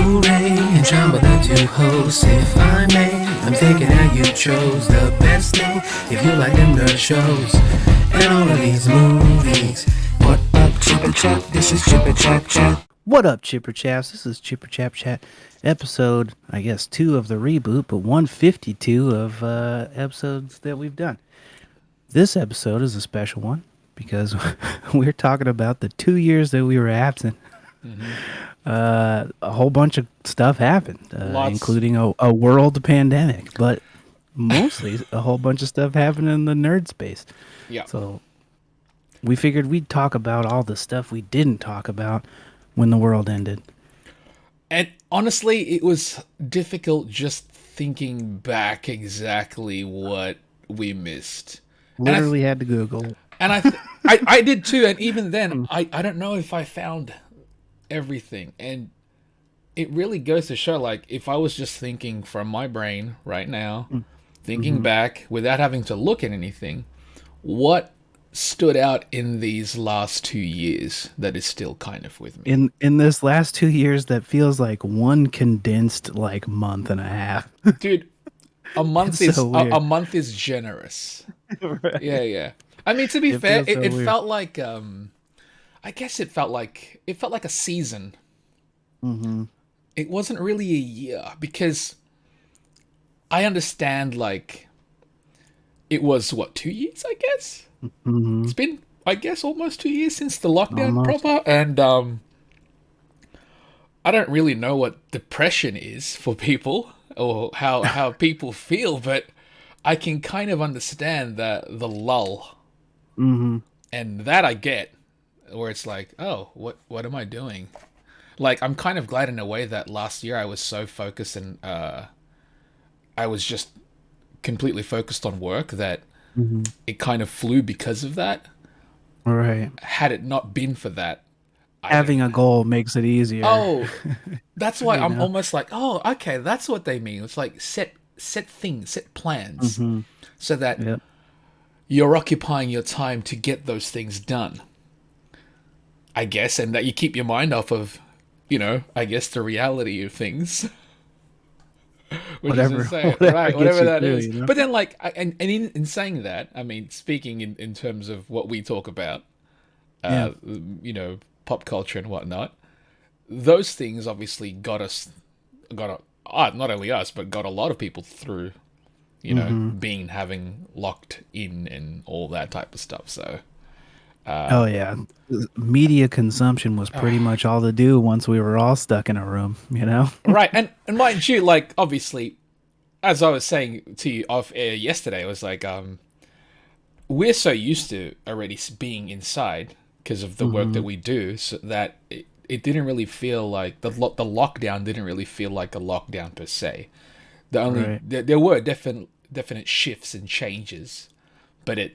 FooRay and Chamba, the two hosts. If I may, I'm thinking that you chose the best thing. If you like them nerd shows and all of these movies. What up, Chipper Chap? This is Chipper Chap Chat. What up, Chipper Chaps? This is Chipper Chap Chat, episode, I guess, 2 of the reboot, but 152 of episodes that we've done. This episode is a special one because we're talking about the 2 years that we were absent. A whole bunch of stuff happened, including a world pandemic, but mostly a whole bunch of stuff happened in the nerd space. Yeah. So we figured we'd talk about all the stuff we didn't talk about when the world ended. And honestly, it was difficult just thinking back exactly what we missed. Literally had to Google. And I did too. And even then, I don't know if I found everything. And it really goes to show, like, if I was just thinking from my brain right now, thinking back without having to look at anything, what stood out in these last 2 years that is still kind of with me? In this last 2 years, that feels like one condensed like month and a half. Dude, a month It's is so weird. a month is generous. Right. Yeah. I mean, to be fair, feels so it weird. felt like I guess it felt like a season. It wasn't really a year because I understand, like, it was what, 2 years, I guess. It's been, I guess, almost 2 years since the lockdown proper, and I don't really know what depression is for people or how people feel, but I can kind of understand the lull, and that I get, where it's like, oh, what am I doing? Like, I'm kind of glad in a way that last year I was so focused and I was just completely focused on work that it kind of flew because of that. Right. Had it not been for that, Having a goal makes it easier. oh, that's why I'm almost like, oh, okay, that's what they mean. It's like set things, set plans, so that Yep. you're occupying your time to get those things done, I guess, and that you keep your mind off of, I guess, the reality of things. Which Whatever- is insane, whatever right? gets Whatever you that through, is. you know? But then, like, and in saying that, I mean, speaking in terms of what we talk about, Yeah. pop culture and whatnot, those things obviously got not only us, but got a lot of people through, having locked in and all that type of stuff. So, Oh yeah. Media consumption was pretty much all to do once we were all stuck in a room, right, and mind you, like, obviously, as I was saying to you off air yesterday, it was like, we're so used to already being inside because of the work that we do, so that it didn't really feel like the lockdown didn't really feel like a lockdown per se. The only Right. there were definite shifts and changes, but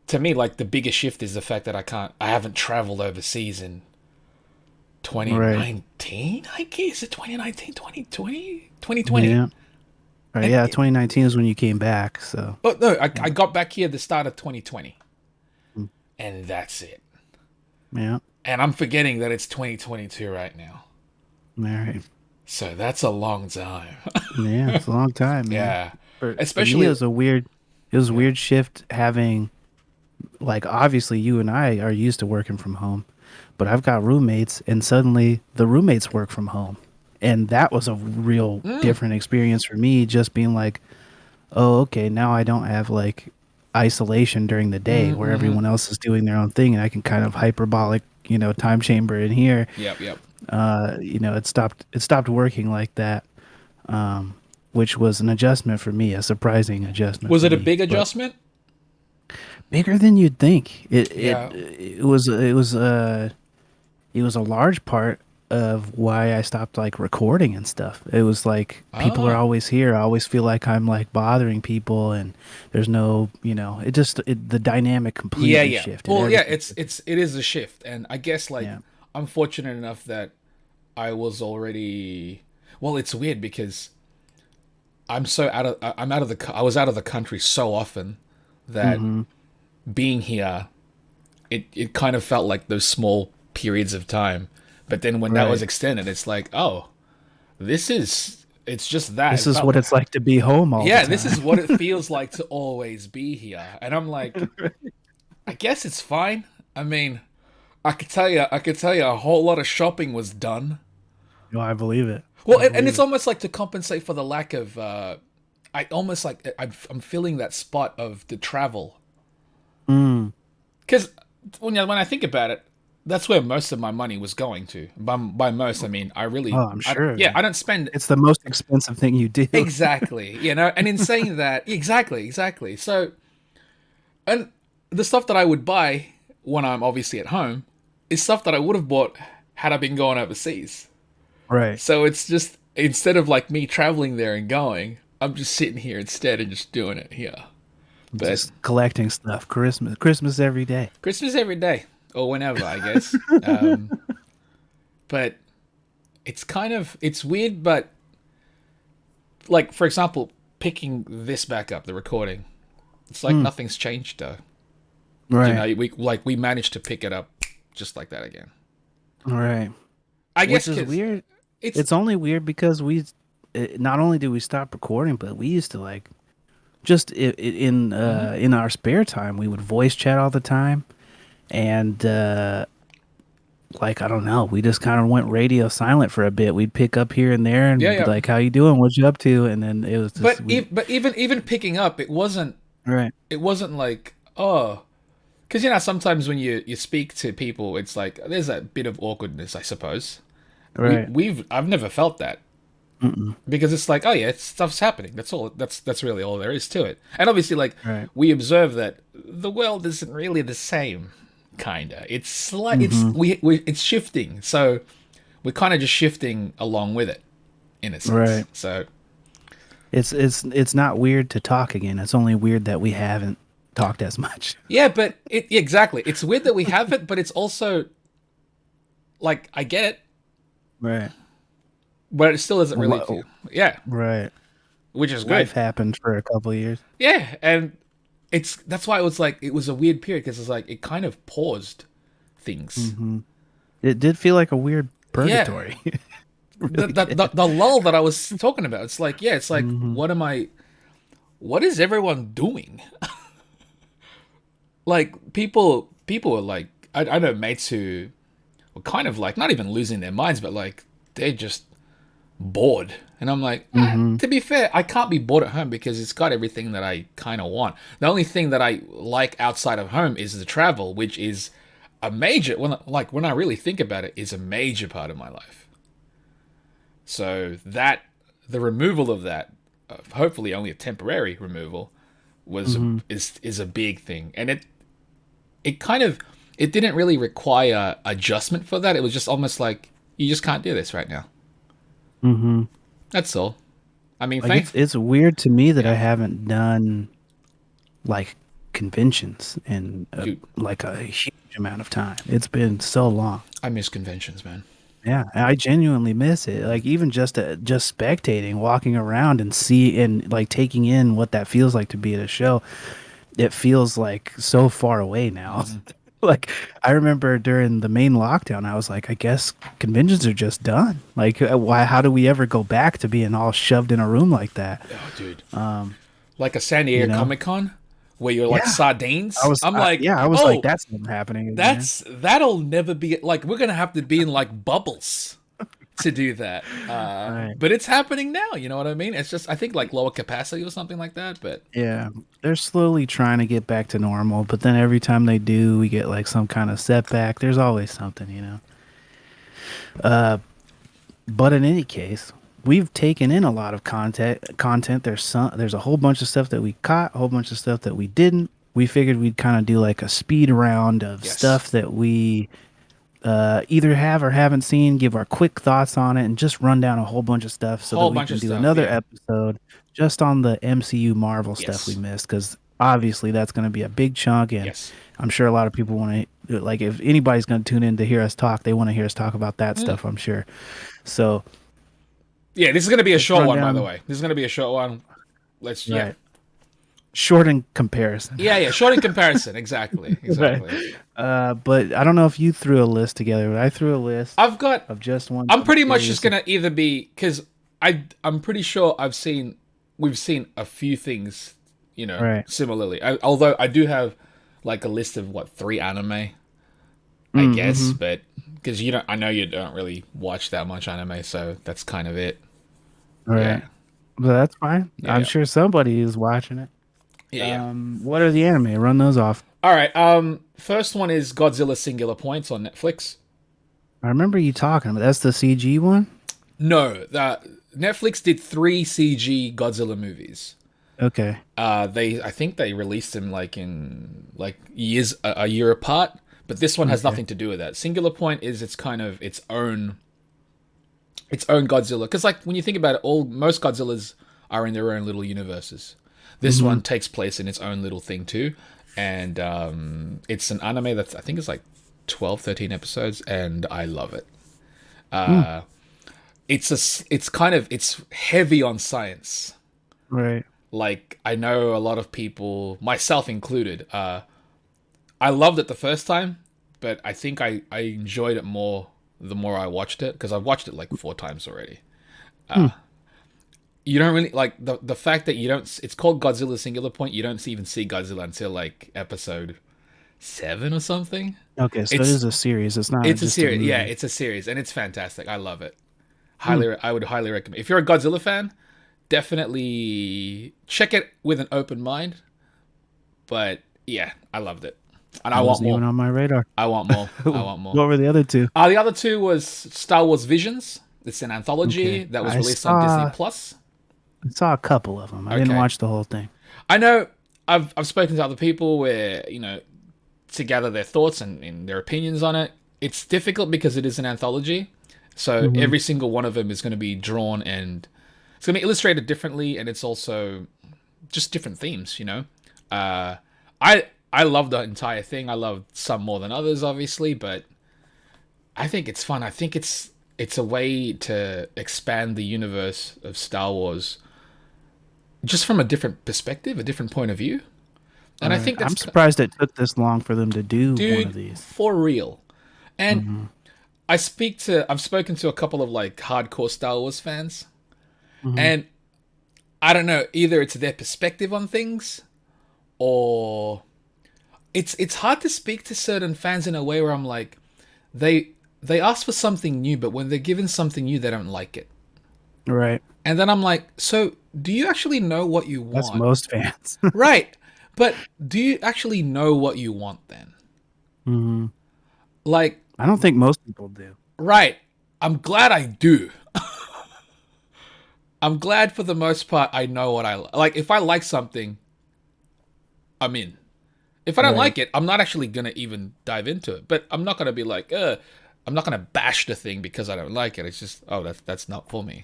to me, like, the biggest shift is the fact that I haven't traveled overseas in 2019, I guess. 2019, 2020, 2020. Yeah. Right, yeah, 2019 is when you came back, so. Oh, no, I got back here at the start of 2020. And that's it. Yeah. And I'm forgetting that it's 2022 right now. All right. So that's a long time. Yeah, it's a long time, man. Yeah. For Especially me, it was a weird shift having, like, obviously you and I are used to working from home, but I've got roommates and suddenly the roommates work from home. And that was a real different experience for me, just being like, oh, okay, now I don't have like isolation during the day where everyone else is doing their own thing and I can kind of hyperbolic, time chamber in here. Yep. It stopped working like that. Which was an adjustment for me, a surprising adjustment. Was for it a me, big but adjustment? bigger than you'd think? Yeah. It was a large part of why I stopped like recording and stuff. It was like people are always here. I always feel like I'm like bothering people, and there's no, the dynamic completely Yeah. shifted. Well, yeah, Everything. it is a shift, and I guess, like, Yeah. I'm fortunate enough that I was already. Well, it's weird because I was out of the country so often that being here, it kind of felt like those small periods of time. But then when that was Right. extended, it's like, oh, it's just that. This is what it's like to be home all the Yeah, time. this is what it feels like to always be here. And I'm like, I guess it's fine. I mean, I could tell you a whole lot of shopping was done. No, I believe it. Well, and it's almost like to compensate for the lack of, I almost like I'm feeling that spot of the travel. Because when I think about it, that's where most of my money was going to. By most, I mean I really. Oh, I'm sure. I don't spend. It's the most expensive thing you do. Exactly, and in saying that, exactly. So, and the stuff that I would buy when I'm obviously at home is stuff that I would have bought had I been going overseas. Right. So it's just, instead of like me traveling there and going, I'm just sitting here instead and just doing it here. But Just collecting stuff. Christmas every day. Christmas every day, or whenever, I guess. But it's weird, but like, for example, picking this back up, the recording, it's like nothing's changed though. Right. We managed to pick it up just like that again. Right. I guess Which is weird. It's It's only weird because not only did we stop recording, but we used to like just in our spare time we would voice chat all the time, and like I don't know, we just kind of went radio silent for a bit. We'd pick up here and there and be like, "How you doing? What you up to?" And then it was just, but even picking up, it wasn't right. It wasn't like, oh, because sometimes when you speak to people, it's like there's a bit of awkwardness, I suppose. Right. I've never felt that. Because it's like, oh yeah, stuff's happening. That's all. That's really all there is to it. And obviously, like, we observe that the world isn't really the same. Kinda. It's like it's shifting. So we're kind of just shifting along with it, in a sense. Right. So it's not weird to talk again. It's only weird that we haven't talked as much. yeah, but exactly. It's weird that we have it, but it's also like, I get it, Right. but it still isn't really. Yeah. Right. Which is good. Life happened for a couple of years. Yeah, and that's why it was like, it was a weird period, because it's like it kind of paused things. It did feel like a weird purgatory. The lull that I was talking about. It's like, it's like, what is everyone doing? Like, people are like, I know mates who were kind of like, not even losing their minds, but like, they're just bored. And I'm like, to be fair, I can't be bored at home because it's got everything that I kind of want. The only thing that I like outside of home is the travel, which is a major, when I really think about it, is a major part of my life. So that, the removal of that, hopefully only a temporary removal, is a big thing. And it kind of, it didn't really require adjustment for that. It was just almost like, you just can't do this right now. That's all. I mean, like it's weird to me that I haven't done like conventions in like a huge amount of time. It's been so long. I miss conventions, man. Yeah, I genuinely miss it. Like, even just spectating, walking around and like taking in what that feels like to be at a show. It feels like so far away now. Like, I remember during the main lockdown, I was like, I guess conventions are just done. Like, how do we ever go back to being all shoved in a room like that? Oh, dude. Like a San Diego Comic-Con where you're like sardines. I was like, that's never happening again. That'll never be, like, we're going to have to be in like bubbles to do that. But it's happening now, you know what I mean? It's just, I think, like lower capacity or something like that, but yeah, they're slowly trying to get back to normal, but then every time they do, we get like some kind of setback. There's always something, but in any case, we've taken in a lot of content. There's a whole bunch of stuff that we caught, a whole bunch of stuff that we didn't. We figured we'd kind of do like a speed round of stuff that we either have or haven't seen, give our quick thoughts on it, and just run down a whole bunch of stuff so that we can do another episode just on the MCU Marvel stuff we missed, because obviously that's going to be a big chunk, and I'm sure a lot of people want to, like, if anybody's going to tune in to hear us talk, they want to hear us talk about that stuff, I'm sure. So yeah, this is going to be a short one, by the way. This is going to be a short one. Short in comparison. Yeah, short in comparison. Exactly. Right. But I don't know if you threw a list together, but I threw a list I've got. of just one. I'm pretty much just gonna either be because I'm pretty sure we've seen a few things, Right. similarly. Although I do have like a list of 3 anime, I guess, but because I know you don't really watch that much anime, so that's kind of it. Right. Yeah. But that's fine. Yeah, I'm yeah. sure somebody is watching it. Yeah. What are the anime? Run those off. All right. First one is Godzilla Singular Points on Netflix. I remember you talking about that's the CG one. No, Netflix did 3 CG Godzilla movies. Okay. I think they released them in years a year apart, but this one has nothing to do with that. Singular Point is its kind of its own Godzilla, because when you think about it, most Godzillas are in their own little universes. This one takes place in its own little thing too, and it's an anime that's I think it's 12, 13 episodes, and I love it. It's heavy on science. Right. I know a lot of people, myself included, I loved it the first time, but I think I enjoyed it more the more I watched it, because I've watched it 4 times already. You don't really the fact that you don't. It's called Godzilla Singular Point. You don't even see Godzilla until episode 7 or something. Okay, so it is a series. It's not. It's a just series. movie. Yeah, it's a series, and it's fantastic. I love it. I would highly recommend. If you're a Godzilla fan, definitely check it with an open mind. But yeah, I loved it, and I want Wasn't more. even on my radar. I want more. I want more. What were the other two? The other two was Star Wars Visions. It's an anthology that was released on Disney Plus. I saw a couple of them. I didn't watch the whole thing. I know I've spoken to other people where, to gather their thoughts and their opinions on it. It's difficult because it is an anthology. So every single one of them is going to be drawn, and it's going to be illustrated differently, and it's also just different themes, I love the entire thing. I love some more than others, obviously, but I think it's fun. I think it's a way to expand the universe of Star Wars just from a different perspective, a different point of view. And I think I'm surprised it took this long for them to do one of these. For real. And I've spoken to a couple of hardcore Star Wars fans, and I don't know, either it's their perspective on things, or it's hard to speak to certain fans in a way where I'm like, they ask for something new, but when they're given something new, they don't like it. Right. And then I'm like, so do you actually know what you want? That's most fans. Right. But do you actually know what you want then? I don't think most people do. Right. I'm glad I do. I'm glad for the most part I know what I like. If I like something, I'm in. If I don't like it, I'm not actually going to even dive into it. But I'm not going to be like, I'm not going to bash the thing because I don't like it. It's just, that's not for me.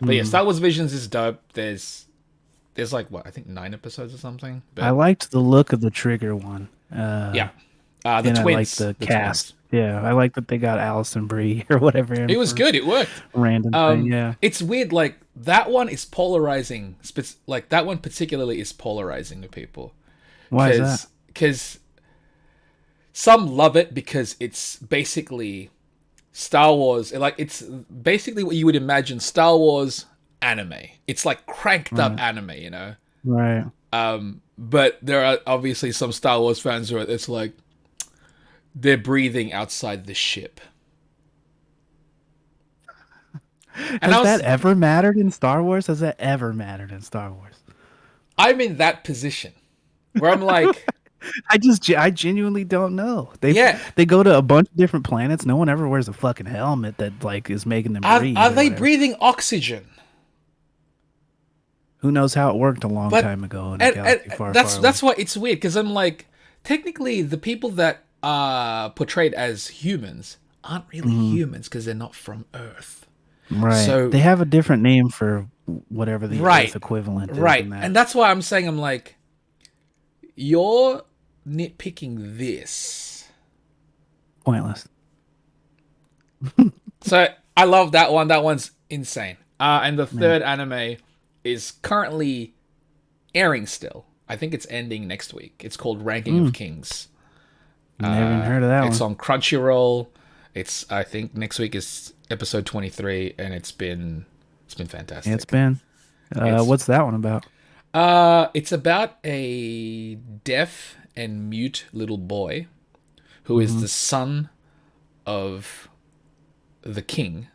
But yeah, Star Wars Visions is dope. There's I think 9 episodes or something. But I liked the look of the Trigger one. yeah. The and twins. I liked the cast. Twins. Yeah, I like that they got Alison Brie or whatever. It was good. It worked. Random thing, yeah. It's weird. That one is polarizing. That one particularly is polarizing to people. Why is that? Because some love it because it's basically Star Wars. It's basically what you would imagine Star Wars anime. It's cranked up anime, Right. But there are obviously some Star Wars fans where it's they're breathing outside the ship. Has that ever mattered in Star Wars? Has that ever mattered in Star Wars? I'm in that position where I'm like, I genuinely don't know. They go to a bunch of different planets. No one ever wears a fucking helmet that is making them breathe. Are they breathing oxygen? Who knows how it worked a long time ago in a galaxy far, far away. That's why it's weird, because I'm like, technically the people that are portrayed as humans aren't really humans because they're not from Earth. Right. So they have a different name for whatever the Earth equivalent is. Right. And that's why I'm saying, I'm like, you're nitpicking this. Pointless. So I love that one. That one's insane. And the third anime is currently airing still. I think it's ending next week. It's called Ranking of Kings. Never even heard of that It's one. on Crunchyroll. I think next week is episode 23, and it's been fantastic. It's been. It's- What's that one about? It's about a deaf and mute little boy who is the son of the king.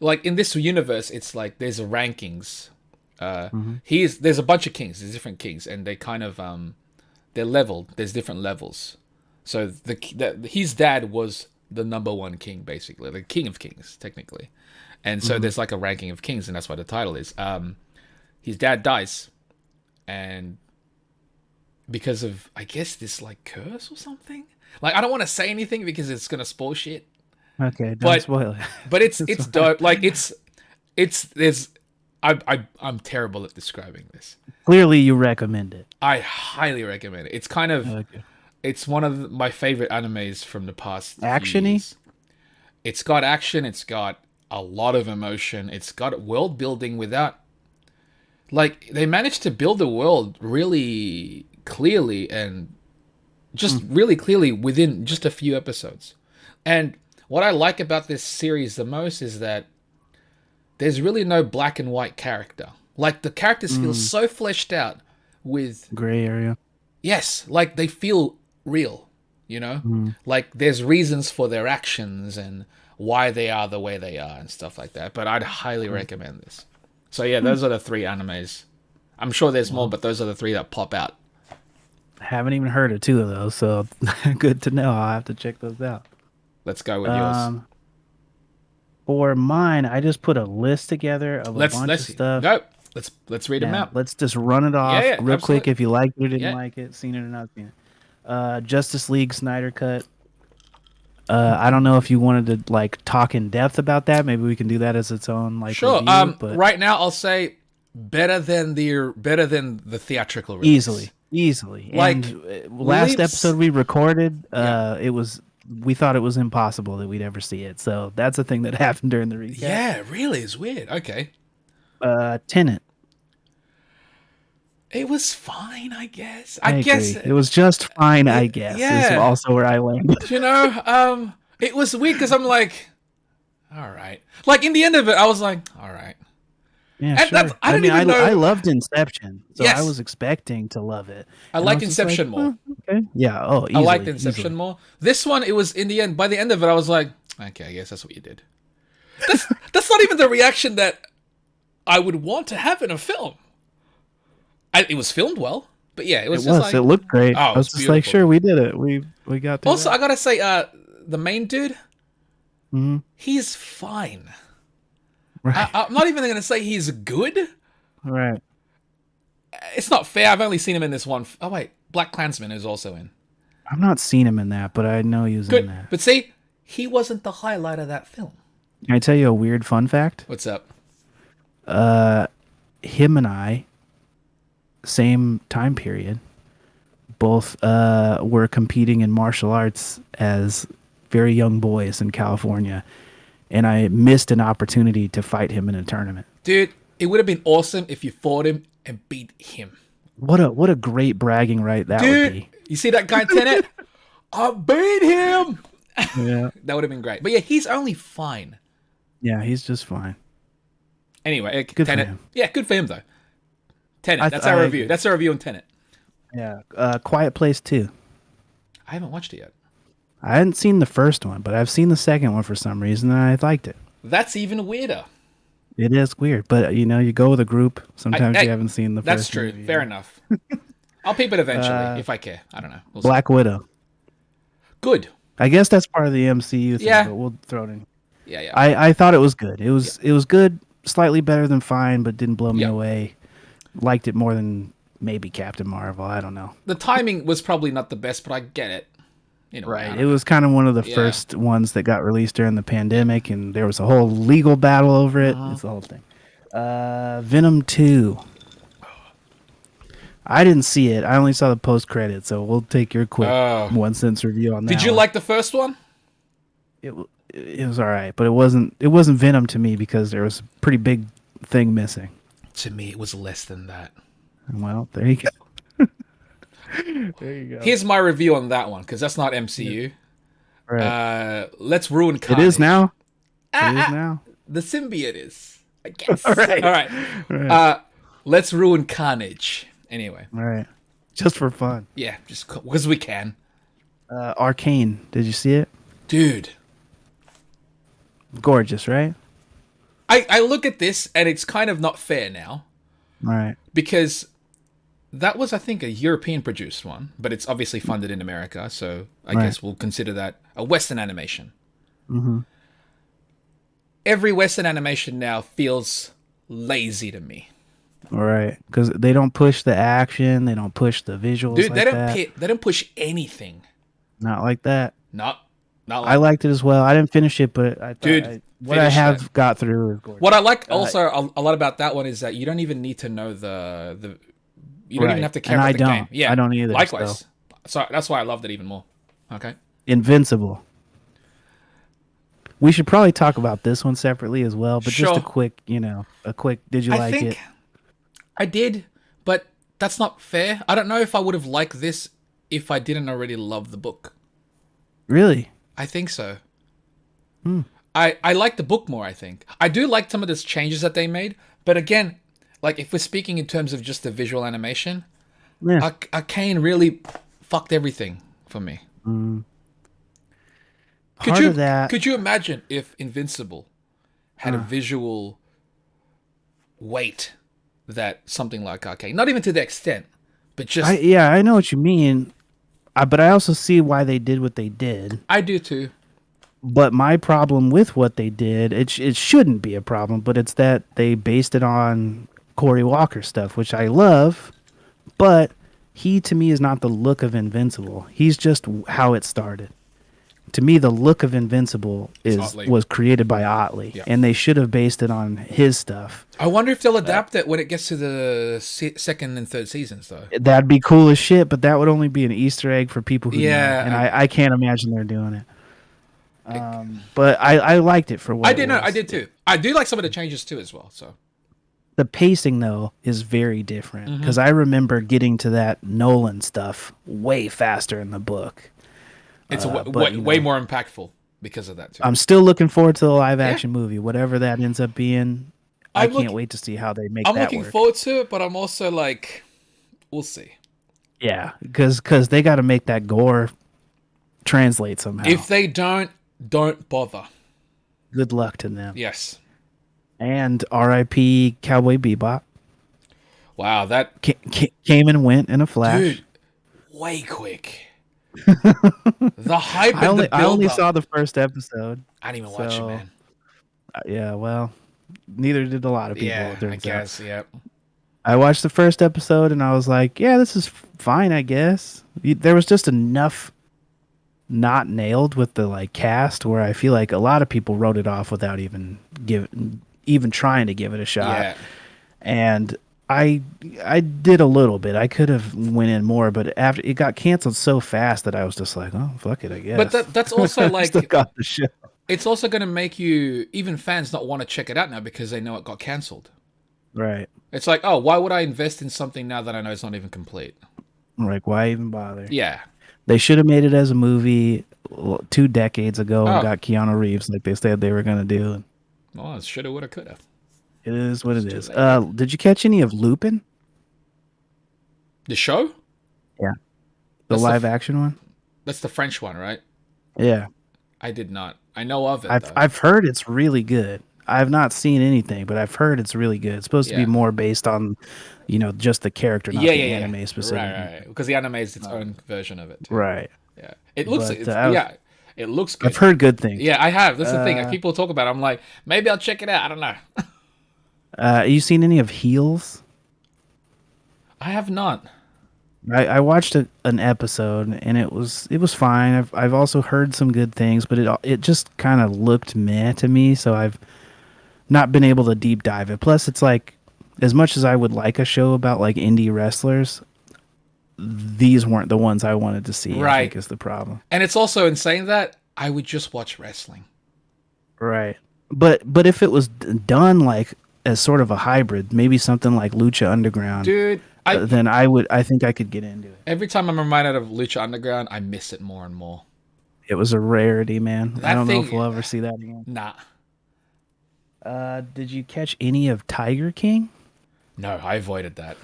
Like in this universe, it's like there's a rankings. There's a bunch of kings. There's different kings, and they kind of they're leveled. There's different levels. So his dad was the number one king, basically, the king of kings, technically. And so there's like a ranking of kings, and that's why the title is. His dad dies, and because of, I guess, this like curse or something. Like, I don't want to say anything because it's gonna spoil shit. Okay, don't spoil it. But it's dope. Like I'm terrible at describing this. Clearly, you recommend it. I highly recommend it. It's kind of Okay. it's one of my favorite animes from the past. Action-y? years. It's got action. It's got a lot of emotion. It's got world building without. Like, they managed to build the world really clearly and just really clearly within just a few episodes. And what I like about this series the most is that there's really no black and white character. Like, the characters feel so fleshed out with... Gray area. Yes, like, they feel real, you know? Like, there's reasons for their actions and why they are the way they are and stuff like that. But I'd highly recommend this. So yeah, those are the 3 animes. I'm sure there's more, but those are the 3 that pop out. Haven't even heard of 2 of those, so good to know. I'll have to check those out. Let's go with yours. For mine, I just put a list together of a bunch of stuff. Go. Let's read them Yeah, out. let's just run it off Yeah, real quick. absolutely. If you liked it or didn't Yeah. like it, seen it or not seen it. Justice League Snyder Cut. I don't know if you wanted to like talk in depth about that. Maybe we can do that as its own like Sure. review, but Right now, I'll say better than the theatrical release. easily. Like, And last leaps- episode we recorded, Yeah. we thought it was impossible that we'd ever see it. So that's a thing that happened during the recap. Yeah, really, it's weird. Okay, Tenet. it was fine, I guess. I guess agree. It was just fine. I guess. yeah. Is also where I landed. you know, it was weird because I'm like, all right. Like, in the end of it, I was like, all right. Yeah, And sure. that's- I didn't even know- I loved Inception, so Yes. I was expecting to love it. I And liked was just like, Inception more. Okay. Yeah. Oh, I liked easily, Inception easily. more. This one, it was in the end. By the end of it, I was like, okay, I guess that's what you did. That's not even the reaction that I would want to have in a film. It was filmed well, but yeah, it was It just was. like. It looked great. Oh, I was it's just like, beautiful. sure, we did it. We got to. Also, I gotta say, the main dude, Mhm. he's fine. Right. I'm not even gonna say he's good. Right. It's not fair. I've only seen him in this one. Oh wait, Black Klansman is also in. I've not seen him in that, but I know he was in Good, that. but see, he wasn't the highlight of that film. Can I tell you a weird fun fact? What's up? Him and I, same time period, both were competing in martial arts as very young boys in California, and I missed an opportunity to fight him in a tournament. Dude, it would have been awesome if you fought him and beat him. What a great bragging right that would Dude, be. you see that guy in Tenet? I beat him! Yeah. That would have been great. But yeah, he's only fine. Yeah, he's just fine. Anyway, Good for Tenet. him. Yeah, good for him though. Tenet. I- That's our I review. agree. That's our review on Tenet. Yeah. Quiet Place 2. I haven't watched it yet. I hadn't seen the first one, but I've seen the second one for some reason, and I liked it. That's even weirder. It is weird, but you go with a group. Sometimes Hey, you haven't seen the That's first true. movie. Fair enough. I'll peep it eventually if I care. I don't know. We'll see. Black Widow. Good. I guess that's part of the MCU thing, Yeah. but we'll throw it in. Yeah, yeah. I thought it was good. It was good, slightly better than fine, but didn't blow me Yeah. away. Liked it more than maybe Captain Marvel. I don't know. The timing was probably not the best, but I get it. You know, I don't It was kind of one of the Yeah. first ones that got released during the pandemic, and there was a whole legal battle over it. Uh-huh. It's the whole thing. Venom 2. I didn't see it. I only saw the post credit, so we'll take your quick Oh. 1 cents review on that. Did you one. like the first one? It was all right, but it wasn't Venom to me because there was a pretty big thing missing. To me, it was less than that. Well, there you go. There you go. Here's my review on that one, because that's not MCU. Right. Let's ruin It Carnage. is now. It is now. The symbiote is, I guess. All right. All right. Right. Let's ruin Carnage. Anyway. All right. Just for fun. Yeah, just because we can. Arcane. Did you see it? Dude. Gorgeous, right? I look at this and it's kind of not fair now. All right. Because that was, I think, a European produced one, but it's obviously funded in America, so I guess we'll consider that a Western animation. Mm-hmm. Every Western animation now feels lazy to me. All right. Because they don't push the action. They don't push the visuals. Dude, like that. they don't push anything. Not like that. Not like I liked it as well. I didn't finish it, but I thought Dude, what I have got through is gorgeous. What I like also a lot about that one is that you don't even need to know the you don't even have to care about the game. Yeah, I don't either. Likewise. So that's why I loved it even more. Okay. Invincible. We should probably talk about this one separately as well, but just a quick, did you like it? I did, but that's not fair. I don't know if I would have liked this if I didn't already love the book. Really? I think so. I like the book more, I think. I do like some of the changes that they made, but again, like if we're speaking in terms of just the visual animation, Arcane really fucked everything for me. Could you imagine if Invincible had a visual weight that something like Arcane, not even to the extent, but just I know what you mean, but I also see why they did what they did. I do too. But my problem with what they did, it shouldn't be a problem, but it's that they based it on Cory Walker stuff, which I love, but he to me is not the look of Invincible. He's just how it started. To me, the look of Invincible was created by Otley, and they should have based it on his stuff. I wonder if they'll adapt it when it gets to the second and third seasons, though. That'd be cool as shit, but that would only be an Easter egg for people who know, and I can't imagine they're doing it. But I liked it for what I did. I did too. I do like some of the changes too as well. So the pacing though is very different because I remember getting to that Nolan stuff way faster in the book. It's way more impactful because of that too. I'm still looking forward to the live action movie, whatever that ends up being. I can't wait to see how they make that work. I'm looking forward to it, but I'm also like, we'll see. Yeah, because they got to make that gore translate somehow. If they don't bother. Good luck to them. Yes. And R.I.P. Cowboy Bebop. Wow, that came and went in a flash. Dude, way quick. The hype and the build-up. I only saw the first episode. I didn't even watch it, man. Yeah, well, neither did a lot of people. Yeah, I guess, yeah. I watched the first episode and I was like, yeah, this is fine, I guess. There was just enough not nailed with the cast where I feel like a lot of people wrote it off without even trying to give it a shot. Yeah. And I did a little bit. I could have went in more, but after it got canceled so fast that I was just like, oh, fuck it, I guess. But that's also like still got the show. It's also going to make you, even fans, not want to check it out now because they know it got canceled. Right. It's like, oh, why would I invest in something now that I know it's not even complete? Like, why even bother? Yeah. They should have made it as a movie 2 decades ago and got Keanu Reeves like they said they were going to do. Well, it should have, would have, could have. It is what it is. Did you catch any of Lupin? The show? Yeah. The live action one? That's the French one, right? Yeah. I did not. I know of it, I've heard it's really good. I've not seen anything, but I've heard it's really good. It's supposed to be more based on, just the character, not the anime specifically. Right. Because the anime is its own version of it, too. Right. Yeah. It looks, it looks good. I've heard good things. Yeah, I have. That's the thing. If people talk about it, I'm like, maybe I'll check it out. I don't know. You seen any of Heels? I have not. I watched an episode and it was fine. I've also heard some good things, but it just kind of looked meh to me, so I've not been able to deep dive it. Plus, it's like, as much as I would like a show about like indie wrestlers, these weren't the ones I wanted to see. Right. I think is the problem. And it's also in saying that I would just watch wrestling. Right. But if it was done like as sort of a hybrid, maybe something like Lucha Underground, dude, I then I think I could get into it. every time I'm reminded of Lucha Underground, I miss it more and more. It was a rarity, man. I That don't know if thing, we'll ever see that again. nah, Did you catch any of Tiger King? no, I avoided that.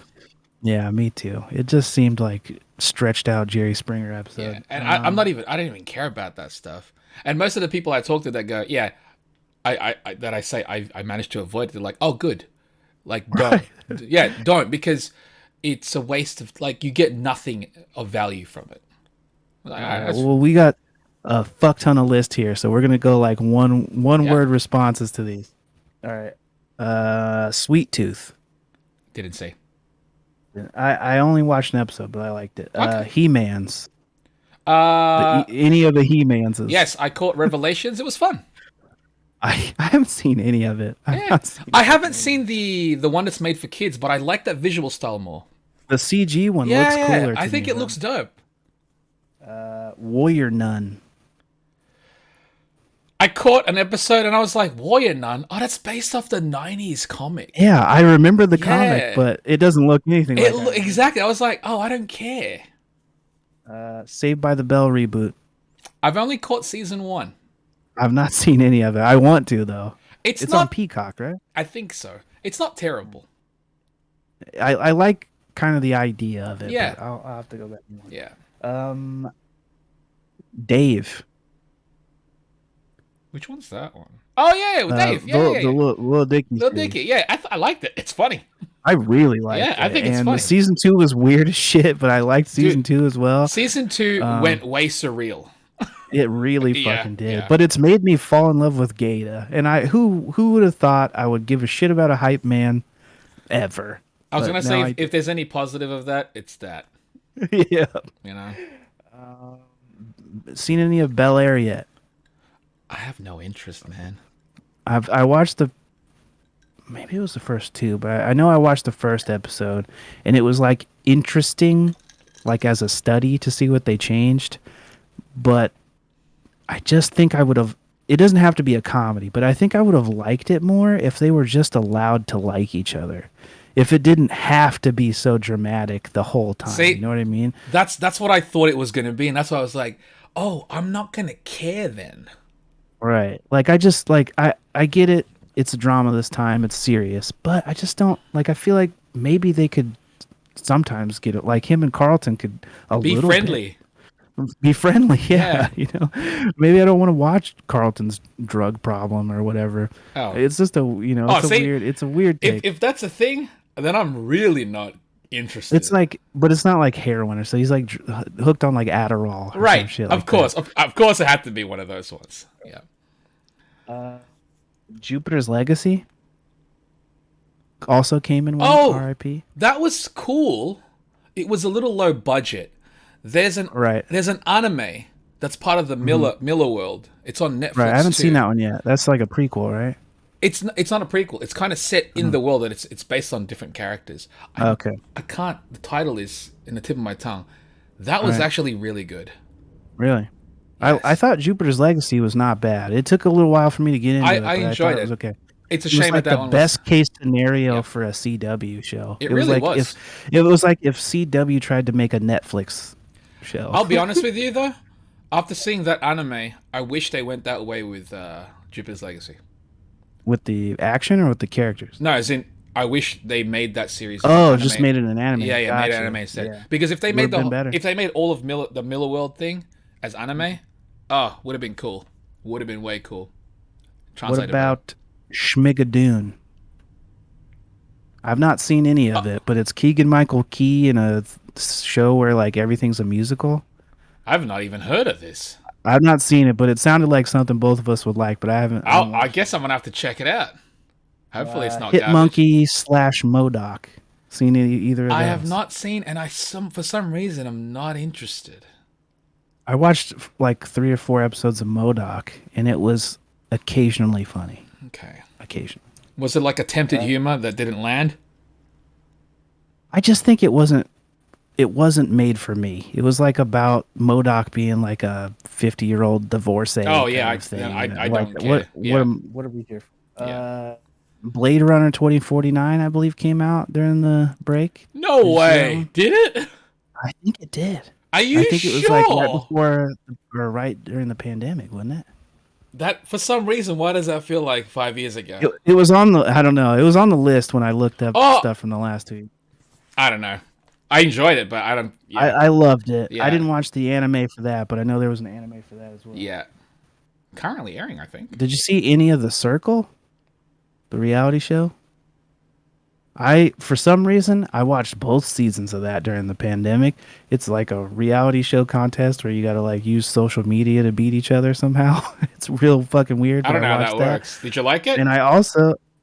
Yeah, me too. It just seemed like stretched out Jerry Springer Yeah, episode. and I'm not even. I didn't even care about that stuff. And most of the people I talk to that go, yeah, that I say I managed to avoid it. They're like, oh, good. Like, don't. Yeah, don't, because it's a waste of, like, you get nothing of value from it. Like, Well, we got a fuck ton of list here, so we're gonna go like one Yeah. word responses to these. All right. Sweet Tooth. didn't see. I only watched an episode, but I liked it. Okay. He-Mans. Uh, Any of the He-Mans. yes, I caught Revelations. It was fun. I haven't seen any of it. Yeah. I haven't seen the one that's made for kids, but I like that visual style more. The CG one Yeah, looks yeah. cooler. I to think me, it looks dope. Warrior Nun. I caught an episode and I was like, Warrior Nun? Oh, that's based off the 90s comic. Yeah, I remember the Yeah. comic, but it doesn't look anything like that. Exactly. I was like, oh, I don't care. Saved by the Bell reboot. I've only caught season 1. I've not seen any of it. I want to though. It's It's not. on Peacock, right? I think so. It's not terrible. I like kind of the idea of it. Yeah. But I'll have to go back and watch. Yeah. Dave. Which one's that one? Oh, yeah, with Dave. Yeah, the yeah, yeah. Little Dicky. Little series. Dicky. Yeah, I liked it. It's funny. I really liked it. Yeah, I think it's and funny. the season 2 was weird as shit, but I liked season 2 as well. Season 2 went way surreal. It really Yeah, fucking did. yeah. But it's made me fall in love with Gata. And who would have thought I would give a shit about a hype man ever? I was But going to now say, if there's any positive of that, it's that. yeah. You know? Seen any of Bel Air yet? I have no interest, man. I watched maybe it was the first 2, but I know I watched the first episode, and it was like interesting, like as a study to see what they changed. But I just think I would have. It doesn't have to be a comedy, but I think I would have liked it more if they were just allowed to like each other. If it didn't have to be so dramatic the whole time. See, you know what I mean? That's what I thought it was going to be, and that's why I was like, oh, I'm not going to care then. Right. Like I just like I get it. It's a drama this time. It's serious, but I just don't like. I feel like maybe they could sometimes get it. Like him and Carlton could Be little friendly. be friendly. Yeah, Yeah. you know. Maybe I don't want to watch Carlton's drug problem or whatever. Oh. It's just a it's a weird take. If that's a thing, then I'm really not interested. It's like, but it's not like heroin or so. He's like hooked on like Adderall, or some right. shit Of like course. Of course it had to be one of those ones. Yeah. that. Jupiter's Legacy also came in one. Oh. R.I.P. That was cool. It was a little low budget. There's an Right. There's an anime that's part of the Miller world. It's on Netflix. Right, I haven't too. seen that one yet. That's like a prequel, right? It's not a prequel. It's kind of set in the world, and it's based on different characters. Okay. I can't. The title is in the tip of my tongue. That was Right. actually really good. Really? Yes. I thought Jupiter's Legacy was not bad. It took a little while for me to get into it. I But enjoyed thought it. was okay. It's a It was shame like that the one best case scenario Yeah. for a CW show. It was really like was. It was like if CW tried to make a Netflix show. I'll be honest with you though. After seeing that anime, I wish they went that way with Jupiter's Legacy. With the action or with the characters? No, as in, I wish they made that series. Oh, anime. just made it an anime. Yeah, yeah, made Gotcha. an anime instead. Yeah. Because if they Would've made been better. if they made all of the Miller World thing as anime, oh, would have been cool. Would have been way cool. What Translated about Schmigadoon? I've not seen any of it, but it's Keegan Michael Key in a show where like everything's a musical. I've not even heard of this. I've not seen it, but it sounded like something both of us would like. But I haven't. I guess I'm gonna have to check it out. Hopefully, it's not Hit garbage. Monkey / Modoc. Seen either of I those? have not seen, and for some reason I'm not interested. I watched like 3 or 4 episodes of Modoc, and it was occasionally funny. Okay. Occasionally. Was it like attempted humor that didn't land? I just think it wasn't made for me. It was like about Modoc being like a 50-year-old divorcee. Oh, yeah, kind of thing. I Like, don't care. Yeah. What are we here for? Yeah. Blade Runner 2049, I believe, came out during the break. No Did you see that way. one? Did it? I think it did. Are I you think it was like right sure? before or right during the pandemic, wasn't it? That for some reason, why does that feel like 5 years ago? It was on the, I don't know. It was on the list when I looked up Oh, stuff from the last 2 years. I don't know. I enjoyed it, but I don't. Yeah, I loved it. I yeah, didn't watch the anime for that, but I know there was an anime for that as well. yeah. Currently airing, I think. Did you see any of The Circle, the reality show? For some reason, I watched both seasons of that during the pandemic. It's like a reality show contest where you got to like use social media to beat each other somehow. It's real fucking weird, I but don't I know how watched that that. works. Did you like it? And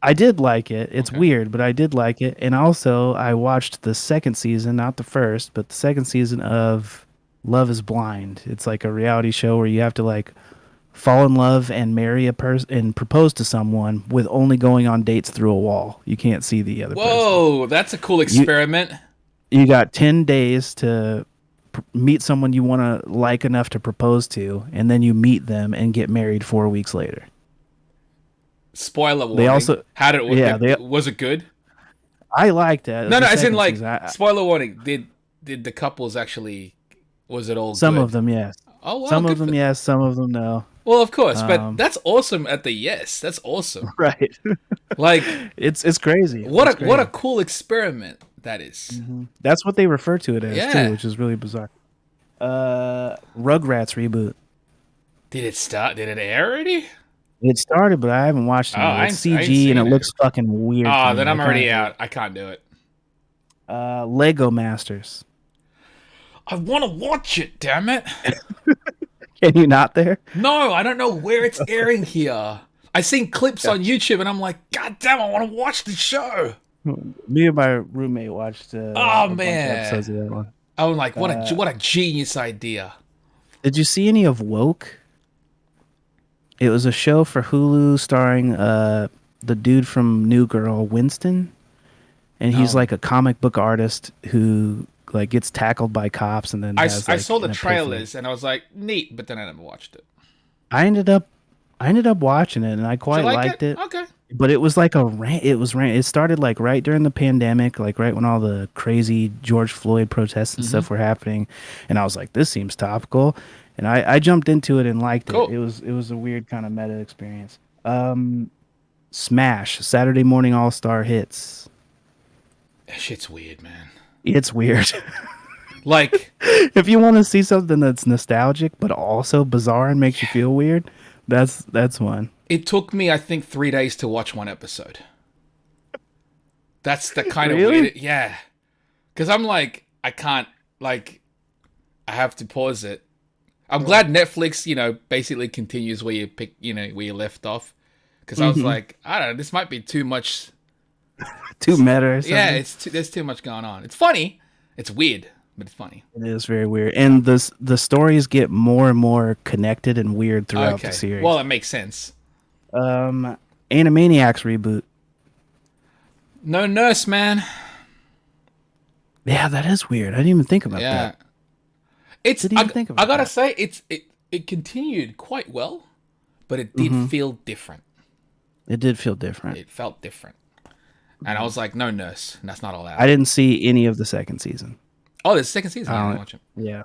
I did like it. It's Okay. weird, but I did like it. And also, I watched the second season, not the first, but the second season of Love is Blind. It's like a reality show where you have to like fall in love and marry a person and propose to someone with only going on dates through a wall. You can't see the other person. Whoa, that's a cool You experiment. you got 10 days to meet someone you want to like enough to propose to, and then you meet them and get married 4 weeks later. Spoiler They warning. also How did yeah, they was it good? I liked that. No, The no, as in second like season. spoiler warning. Did the couples actually? Was it all Some good? of them, yes. Oh wow, Some of good them, for. yes. Some of them, no. Well, of course, but Um, that's awesome. At the yes, that's awesome. right. Like It's crazy. what It's a what a crazy. cool experiment that is. That's what they refer to it as too, Yeah. which is really bizarre. Rugrats reboot. Did it start? Did it air already? It started, but I haven't watched Oh, it yet. It's I ain't CG and it seen it. looks fucking weird to Oh, me. then I I'm kind of already hate out. it. I can't do it. Lego Masters. I want to watch it. Damn it! Can you not there? No, I don't know where it's airing here. I seen clips on YouTube, and I'm like, God damn! I want to watch the show. Me and my roommate watched Oh a bunch of episodes man! of that one. I'm like, what a genius idea. Did you see any of Woke? It was a show for Hulu starring the dude from New Girl, Winston, and he's No. like a comic book artist who like gets tackled by cops and then has I like saw the an epiphany. trailers and I was like, neat, but then I never watched it. I ended up watching it and I Did you quite like liked it. Okay. But it was like a rant. It was rant. It started like right during the pandemic, like right when all the crazy George Floyd protests and stuff were happening, and I was like, "This seems topical," and I jumped into it and liked it. Cool. It was a weird kind of meta experience. Smash Saturday Morning All Star Hits. That shit's weird, man. It's weird. Like, If you want to see something that's nostalgic but also bizarre and makes you feel weird, that's one. it took me, I think, 3 days to watch one episode. That's the kind of Really? weird. Yeah. Because I'm like, I can't, like, I have to pause it. I'm glad Netflix, basically continues where you pick, where you left off. Because I was like, I don't know, this might be too much. Too meta or something. Yeah, there's too much going on. It's funny. It's weird, but it's funny. It is very weird, and the stories get more and more connected and weird throughout Okay. the series. Well, it makes sense. Animaniacs reboot. No nurse, man. Yeah, that is weird. I didn't even think about Yeah. that. It's Didn't even think I about gotta that. say it continued quite well, but it did feel different. It did feel different. It felt different. And I was like, no nurse, that's not allowed. I didn't see any of the second season. Oh, there's a second season. I don't- didn't watch it. Yeah.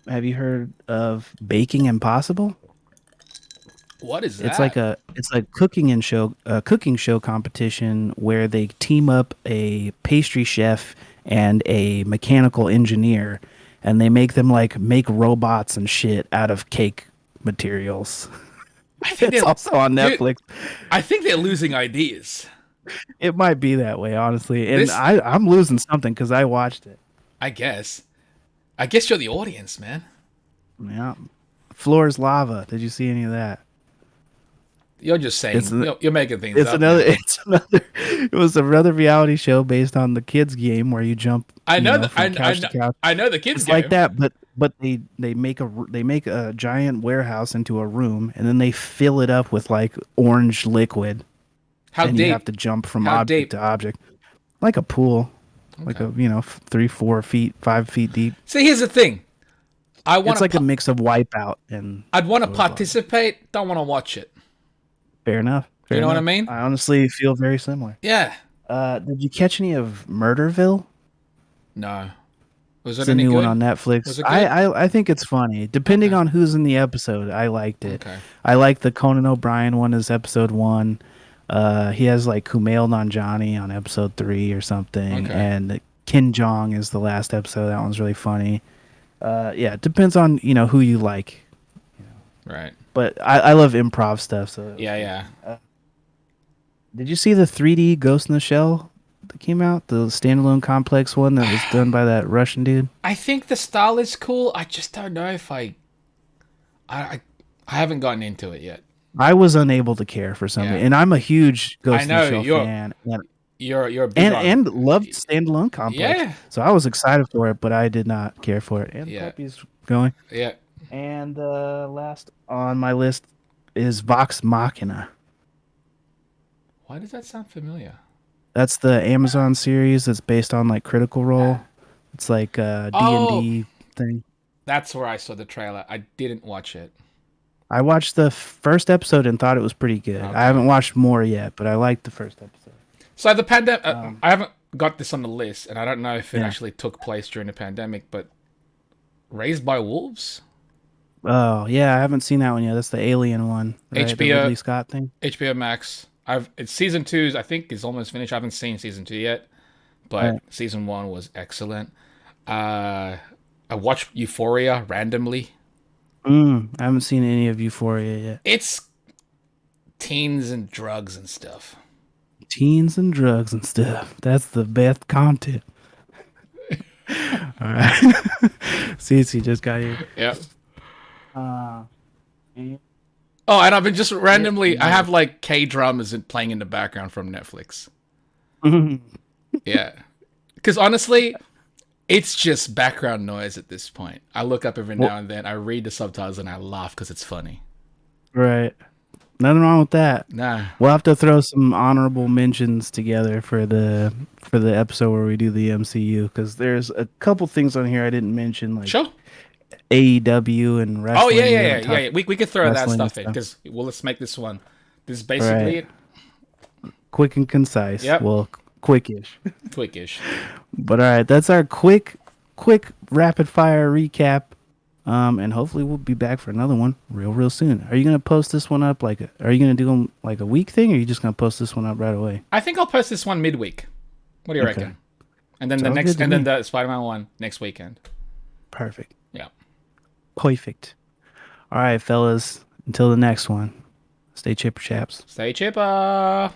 Have you heard of Baking Impossible? What is that? It's like cooking show competition where they team up a pastry chef and a mechanical engineer, and they make them like make robots and shit out of cake materials. I think It's also on Dude, Netflix. I think they're losing ideas. It might be that way, honestly, and This- I'm losing something because I watched it. I guess. I guess you're the audience, man. Yeah, Floor's Lava. Did you see any of that? You're just saying. You're making things It's up. another. man. It's another. It was another reality show based on the kids game where you jump. I know that. from couch to couch. I know the kids It's game. like that, but they make a giant warehouse into a room, and then they fill it up with like orange liquid, How and deep? you have to jump from How object deep? to object, like a pool, like a 3, 4 feet, 5 feet deep. See, here's the thing. It's like a mix of Wipeout and I'd want to Floor's Lava. participate. Don't want to watch it. Fair enough. Fair You know what I enough. mean? I honestly feel very similar. Yeah. Did you catch any of Murderville? No. Was It's it a any new one good? on Netflix. Was it good? I think it's funny. Depending Okay. on who's in the episode, I liked it. Okay. I like the Conan O'Brien one as episode 1. He has like Kumail Nanjiani on episode 3 or something, Okay. and Kim Jong is the last episode. That one's really funny. Yeah, it depends on who you like. Right. But I love improv stuff. So Yeah, yeah. did you see the 3D Ghost in the Shell that came out? The standalone complex one that was done by that Russian dude? I think the style is cool. I just don't know if I haven't gotten into it yet. I was unable to care for some reason. Yeah. And I'm a huge Ghost I in the know Shell you're fan. you're big And, on and loved standalone complex. Yeah. So I was excited for it, but I did not care for it. And the Yeah. puppy's going. Yeah. And last on my list is Vox Machina. Why does that sound familiar? That's the Amazon series that's based on like Critical Role. It's like a Oh. D&D thing. That's where I saw the trailer. I didn't watch it. I watched the first episode and thought it was pretty good. Okay. I haven't watched more yet, but I liked the first episode. So the pandemic, I haven't got this on the list, and I don't know if it Yeah. actually took place during the pandemic, but Raised by Wolves? Oh, yeah, I haven't seen that one yet. That's the Alien one, right? The HBO Ridley Scott thing. HBO Max. It's season 2, I think, is almost finished. I haven't seen season 2 yet, but Right. season 1 was excellent. I watched Euphoria randomly. I haven't seen any of Euphoria yet. It's teens and drugs and stuff. Teens and drugs and stuff. That's the best content. All right. Cece just got here. Yep. Yeah. Oh, and I've been just randomly. I have like K-dramas playing in the background from Netflix. Yeah, because honestly, it's just background noise at this point. I look up every now and then. I read the subtitles and I laugh because it's funny. Right. Nothing wrong with that. Nah. We'll have to throw some honorable mentions together for the episode where we do the MCU, because there's a couple things on here I didn't mention, like Sure. AEW and wrestling. Oh yeah. We could throw that wrestling stuff and in because let's make this one. This is basically it. Quick and concise. Yep. Well, quickish. Quickish. But all right, that's our quick rapid fire recap. And hopefully we'll be back for another one real soon. Are you gonna post this one up are you gonna do them like a week thing, or are you just gonna post this one up right away? I think I'll post this one midweek. What do you reckon? And then Sounds good to me. the Spider-Man one next weekend. Perfect. Yeah. Perfect. All right, fellas. Until the next one. Stay chipper chaps. Stay chipper.